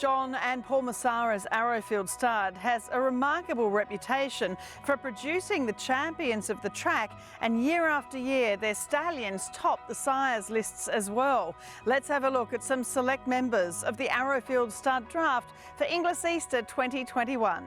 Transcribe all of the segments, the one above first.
John and Paul Massara's Arrowfield stud has a remarkable reputation for producing the champions of the track, and year after year their stallions top the sires lists as well. Let's have a look at some select members of the Arrowfield stud draft for Inglis Easter 2021.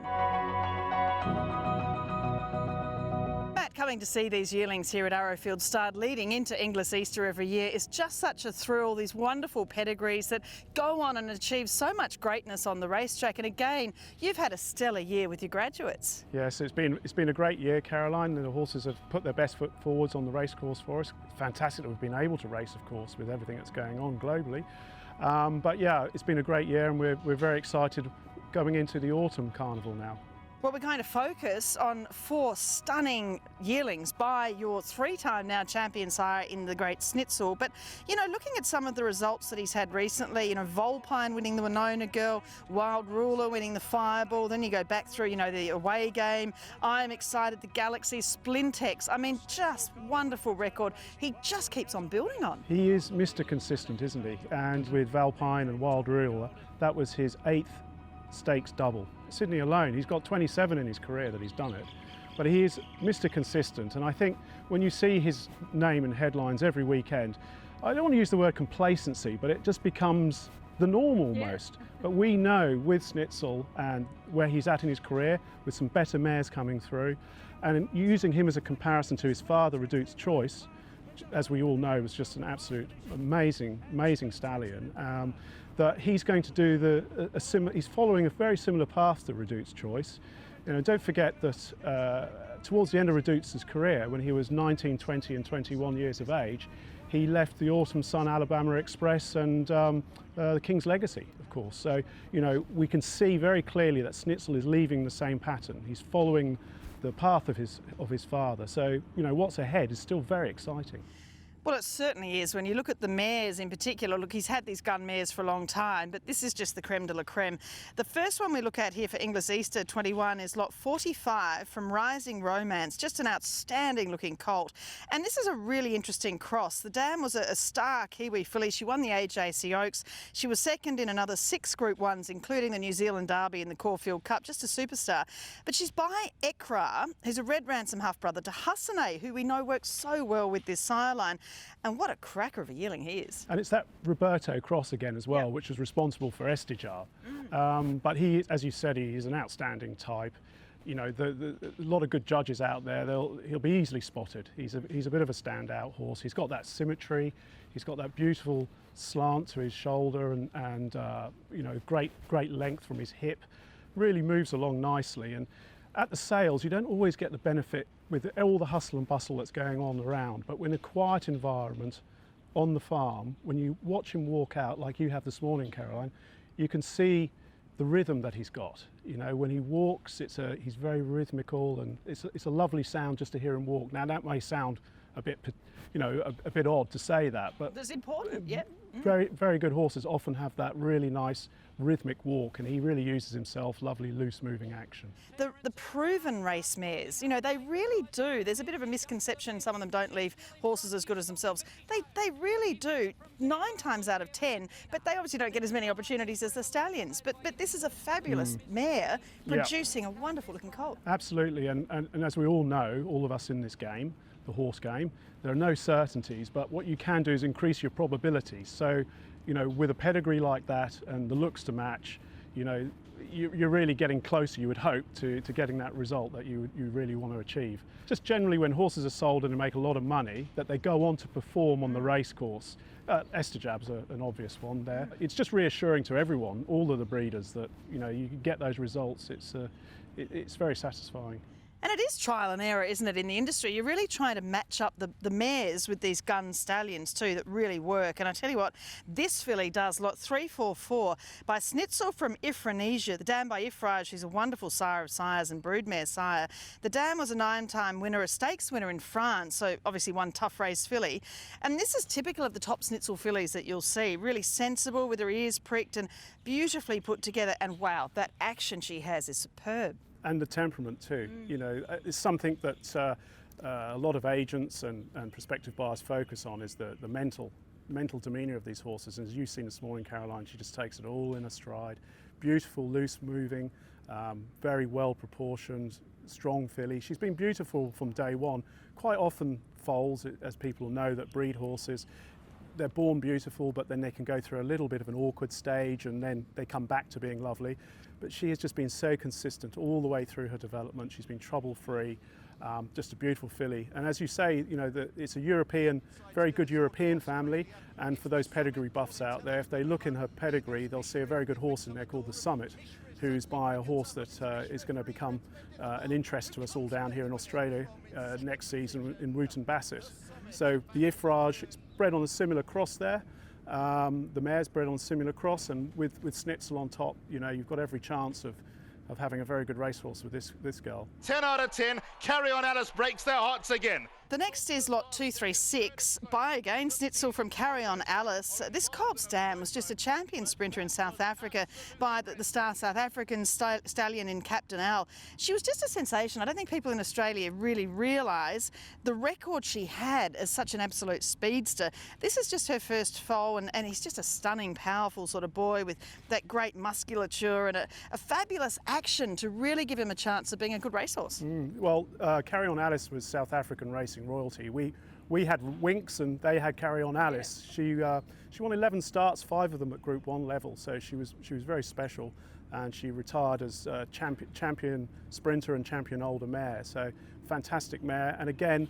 Coming to see these yearlings here at Arrowfield Stud leading into Inglis Easter every year is just such a thrill. These wonderful pedigrees that go on and achieve so much greatness on the racetrack. And again, you've had a stellar year with your graduates. Yes, it's been a great year, Caroline. The horses have put their best foot forwards on the racecourse for us. Fantastic that we've been able to race, of course, with everything that's going on globally. But yeah, it's been a great year, and we're very excited going into the autumn carnival now. Well, we're going to focus on 4 stunning yearlings by your 3-time now champion sire in the Great Schnitzel. But, you know, looking at some of the results that he's had recently, you know, Volpine winning the Winona Girl, Wild Ruler winning the Fireball, then you go back through, you know, the away game, I'm Excited, the Galaxy, Splintex. I mean, just wonderful record. He just keeps on building on. He is Mr. Consistent, isn't he? And with Volpine and Wild Ruler, that was his 8th stakes double. Sydney alone, he's got 27 in his career that he's done it, but he is Mr. Consistent. And I think when you see his name in headlines every weekend, I don't want to use the word complacency, but it just becomes the norm almost. Yeah. But we know with Schnitzel and where he's at in his career, with some better mares coming through, and using him as a comparison to his father, Redoute's Choice, as we all know, was just an absolute amazing stallion. That he's going to do he's following a very similar path to Redoute's Choice. You know, don't forget that towards the end of Redoute's career, when he was 19, 20 and 21 years of age, he left the Autumn Sun Alabama Express and the King's Legacy, of course. So, you know, we can see very clearly that Schnitzel is leaving the same pattern. He's following the path of his father. So, you know, what's ahead is still very exciting. Well, it certainly is. When you look at the mares in particular, look, he's had these gun mares for a long time, but this is just the creme de la creme. The first one we look at here for Inglis Easter 21 is lot 45 from Rising Romance, just an outstanding looking colt. And this is a really interesting cross. The dam was a star Kiwi filly. She won the AJC Oaks. She was second in another 6 Group 1s, including the New Zealand Derby and the Caulfield Cup, just a superstar. But she's by Ekra, who's a Red Ransom half-brother to Hassane, who we know works so well with this sire line. And what a cracker of a yearling he is. And it's that Roberto cross again as well, which was responsible for Estijar. But he, as you said, he's an outstanding type. You know, a lot of good judges out there, he'll be easily spotted. He's a bit of a standout horse. He's got that symmetry. He's got that beautiful slant to his shoulder and you know, great length from his hip. Really moves along nicely. And at the sales, you don't always get the benefit with all the hustle and bustle that's going on around, but in a quiet environment on the farm, when you watch him walk out like you have this morning, Caroline, you can see the rhythm that he's got. You know, when he walks, he's very rhythmical, and it's a lovely sound just to hear him walk. Now that may sound a bit, you know, a bit odd to say that, but that's important. Yeah. Very good horses often have that really nice rhythmic walk, and he really uses himself, lovely loose moving action. The proven race mares, you know, they really do. There's a bit of a misconception, some of them don't leave horses as good as themselves. They really do, 9 times out of 10, but they obviously don't get as many opportunities as the stallions. But this is a fabulous mare producing a wonderful looking colt. Absolutely, and as we all know, all of us in this game, the horse game, there are no certainties, but what you can do is increase your probabilities. So, you know, with a pedigree like that and the looks to match, you know, you're really getting closer, you would hope, to getting that result that you really want to achieve. Just generally when horses are sold and they make a lot of money, that they go on to perform on the race course. Estajab's an obvious one there. It's just reassuring to everyone, all of the breeders, that, you know, you can get those results. It's very satisfying. And it is trial and error, isn't it, in the industry? You're really trying to match up the mares with these gun stallions too that really work. And I tell you what, this filly does. Lot 344 by Snitzel from Ifranesia. The dam by Ifraj, who's a wonderful sire of sires and broodmare sire. The dam was a 9-time winner, a stakes winner in France, so obviously one tough race filly. And this is typical of the top Snitzel fillies that you'll see. Really sensible, with her ears pricked and beautifully put together. And wow, that action she has is superb. And the temperament too. You know, it's something that a lot of agents and prospective buyers focus on, is the mental demeanour of these horses. And as you've seen this morning, Caroline, she just takes it all in a stride. Beautiful, loose moving, very well proportioned, strong filly. She's been beautiful from day one. Quite often foals, as people know, that breed horses, they're born beautiful, but then they can go through a little bit of an awkward stage and then they come back to being lovely. But she has just been so consistent all the way through her development. She's been trouble-free, just a beautiful filly. And as you say, you know, it's a European, very good European family. And for those pedigree buffs out there, if they look in her pedigree, they'll see a very good horse in there called the Summit, who's by a horse that is going to become an interest to us all down here in Australia next season in Wootton Bassett. So the Ifraj, it's bred on a similar cross there. The mare's bred on a similar cross, and with Snitzel on top, you know, you've got every chance of having a very good racehorse with this girl. 10 out of 10. Carry On Alice breaks their hearts again. The next is lot 236 by again Snitzel from Carry On Alice. This colt's dam was just a champion sprinter in South Africa by the star South African stallion in Captain Al. She was just a sensation. I don't think people in Australia really realise the record she had as such an absolute speedster. This is just her first foal, and he's just a stunning, powerful sort of boy with that great musculature and a fabulous action to really give him a chance of being a good racehorse. Well, Carry On Alice was South African racing royalty. We had Winks and they had Carry On Alice. Yeah. She won 11 starts, 5 of them at Group 1 level, so she was very special, and she retired as champion sprinter and champion older mare. So fantastic mare, and again,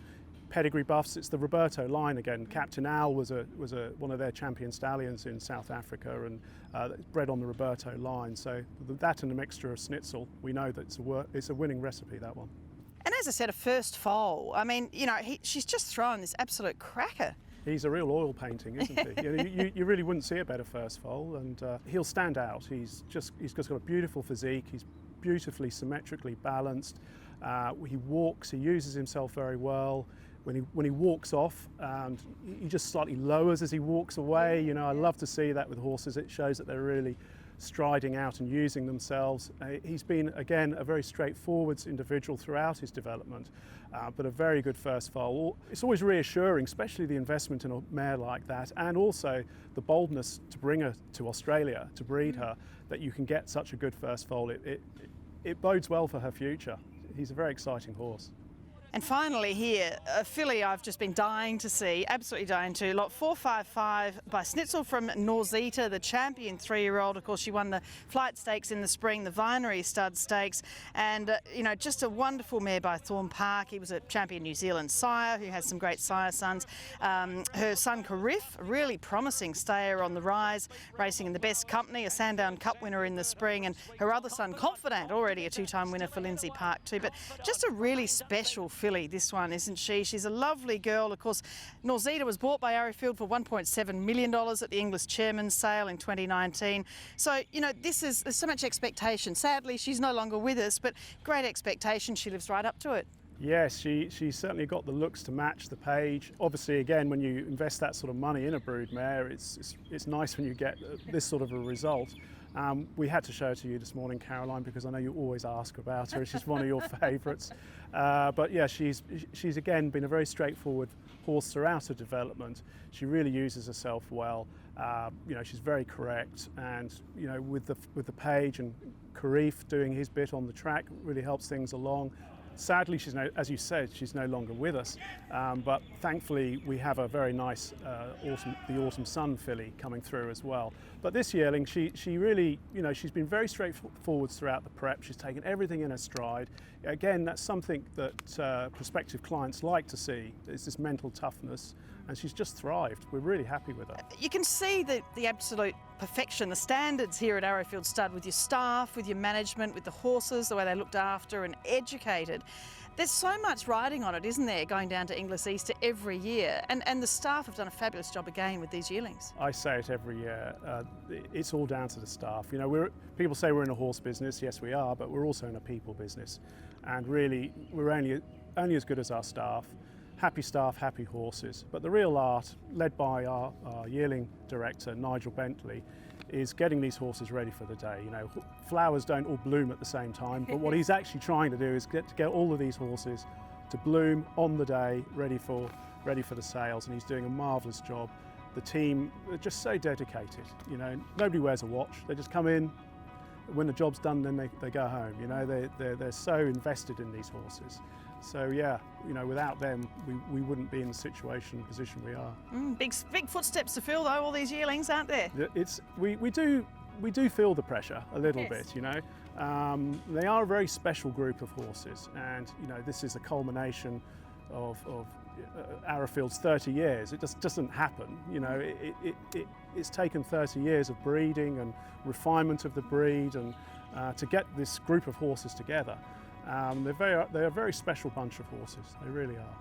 pedigree buffs. It's the Roberto line again. Captain Al was one of their champion stallions in South Africa, and bred on the Roberto line. So that and a mixture of Snitzel, we know that it's a winning recipe, that one. And as I said, a first foal. I mean, you know, she's just thrown this absolute cracker. He's a real oil painting, isn't he? You really wouldn't see a better first foal, and he'll stand out. He's just got a beautiful physique. He's beautifully symmetrically balanced. He walks. He uses himself very well. When he walks off, and he just slightly lowers as he walks away. You know, I love to see that with horses. It shows that they're really striding out and using themselves. He's been, again, a very straightforward individual throughout his development, but a very good first foal. It's always reassuring, especially the investment in a mare like that, and also the boldness to bring her to Australia, to breed her, that you can get such a good first foal. It bodes well for her future. He's a very exciting horse. And finally here, a filly I've just been dying to see, absolutely dying to, lot 455 by Snitzel from Norzita, the champion 3-year-old. Of course, she won the Flight Stakes in the spring, the Vinery Stud Stakes, and, you know, just a wonderful mare by Thorne Park. He was a champion New Zealand sire who has some great sire sons. Her son, Carif, a really promising stayer on the rise, racing in the best company, a Sandown Cup winner in the spring, and her other son, Confidant, already a 2-time winner for Lindsay Park too. But just a really special filly, this one, isn't she? She's a lovely girl. Of course, Norzita was bought by Arrowfield for $1.7 million at the Inglis chairman's sale in 2019. So, you know, there's so much expectation. Sadly, she's no longer with us, but great expectation. She lives right up to it. Yes, she's certainly got the looks to match the page. Obviously, again, when you invest that sort of money in a brood mare, it's nice when you get this sort of a result. We had to show her to you this morning, Caroline, because I know you always ask about her. She's one of your favourites. But yeah, she's again been a very straightforward horse throughout her development. She really uses herself well. You know, she's very correct, and you know, with the page and Carif doing his bit on the track really helps things along. Sadly, as you said, she's no longer with us, but thankfully we have a very nice the Autumn Sun filly coming through as well. But this yearling, she really, you know, she's been very straightforward throughout the prep. She's taken everything in her stride. Again, that's something that prospective clients like to see, is this mental toughness, and she's just thrived. We're really happy with her. You can see the absolute perfection, the standards here at Arrowfield Stud, with your staff, with your management, with the horses, the way they're looked after and educated. There's so much riding on it, isn't there, going down to Inglis Easter every year, and the staff have done a fabulous job again with these yearlings. I say it every year, it's all down to the staff. You know, people say we're in a horse business, yes we are, but we're also in a people business. And really, we're only as good as our staff. Happy staff, happy horses. But the real art, led by our yearling director, Nigel Bentley, is getting these horses ready for the day. You know, flowers don't all bloom at the same time, but what he's actually trying to do is get all of these horses to bloom on the day, ready for the sales, and he's doing a marvellous job. The team are just so dedicated. You know, nobody wears a watch. They just come in. When the job's done, then they go home. You know, they're so invested in these horses. So yeah, you know, without them, we wouldn't be in the position we are. Big footsteps to fill though, all these yearlings, aren't there? We do feel the pressure a little bit, you know. They are a very special group of horses, and you know, this is a culmination of Arrowfield's 30 years. It just doesn't happen, you know. It's taken 30 years of breeding and refinement of the breed, and to get this group of horses together. They're a very special bunch of horses. They really are.